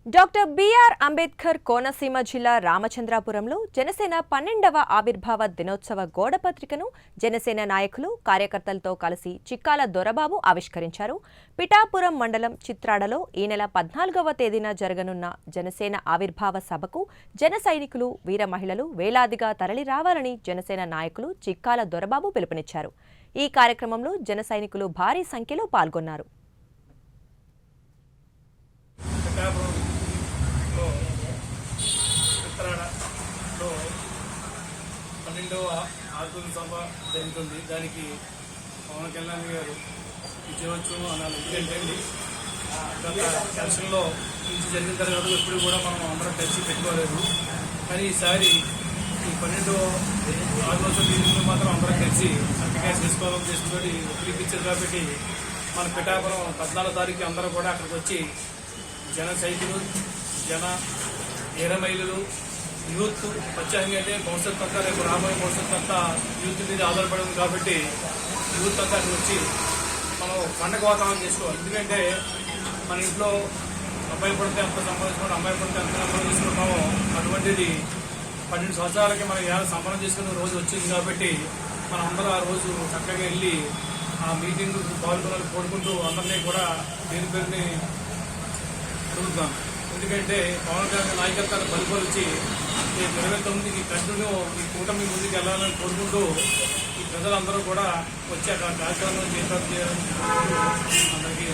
Doctor BR Ambedkar Konaseema జిల్లా రామచంద్రాపురంలో జనసేన 12వ ఆవిర్భావ దినోత్సవ గోడపత్రికను జనసేన నాయకులు కార్యకర్తలతో కలిసి చిక్కాల దొరబాబు ఆవిష్కరించారు. పిఠాపురం మండలం చిత్రాడలో ఈ నెల 14వ తేదీన జరగనున్న జనసేన ఆవిర్భావ సభకు జన సైనికులు, వీర మహిళలు వేలాదిగా తరలి రావాలని జనసేన నాయకులు చిక్కాల దొరబాబు పిలుపునిచ్చారు. ఈ కార్యక్రమంలో జన సైనికులు భారీ సంఖ్యలో పాల్గొన్నారు. చిత్రాడలో 12వ ఆర్గూల సభ జరుగుతుంది. దానికి పవన్ కళ్యాణ్ గారు ఇచ్చేవచ్చు అనాలి. ఎందుకంటే గత ఎలక్షన్లో నుంచి జరిగిన తర్వాత ఎప్పుడు కూడా మనం అందరం కలిసి పెట్టుకోలేదు. కానీ ఈసారి ఈ 12వ ఆర్గూల సభ మాత్రం అందరం కలిసి చక్కగా చేసుకోవాలని చేసుకుని పిలిపించారు. కాబట్టి మన పిఠాపురం 14వ తారీఖు అందరూ కూడా అక్కడికి వచ్చి జన సైనికులు, జన వీర మహిళలు, యూత్ ప్రత్యేకంగా అయితే భవిష్యత్తు అంతా రేపు రాబోయే భవిష్యత్తు అంతా యూత్ మీద ఆధారపడి ఉంది. కాబట్టి యూత్ అంతా వచ్చి మనం పండగ వాతావరణం చేసుకోవాలి. ఎందుకంటే మన ఇంట్లో అబ్బాయి పడితే ఎంత సంపాదించుకుంటాం, అమ్మాయి పడితే ఎంత సంపాదన చేసుకుంటామో అటువంటిది 12 సంవత్సరాలకి మనం ఏమైనా సంపాదన చేసుకునే రోజు వచ్చింది. కాబట్టి మనం అందరూ ఆ రోజు చక్కగా వెళ్ళి ఆ మీటింగ్ పాల్గొనాలి కోరుకుంటూ అందరినీ కూడా పేరుని అడుగుతాం. ఎందుకంటే పవన్ కళ్యాణ్ నాయకత్వాన్ని బలిపరిచి 29కి కంటిన్యూ ఈ కూటమి ముందుకు వెళ్ళాలని కోరుకుంటూ ఈ ప్రజలందరూ కూడా వచ్చి అక్కడ కార్యక్రమం చేయాలని అందరికీ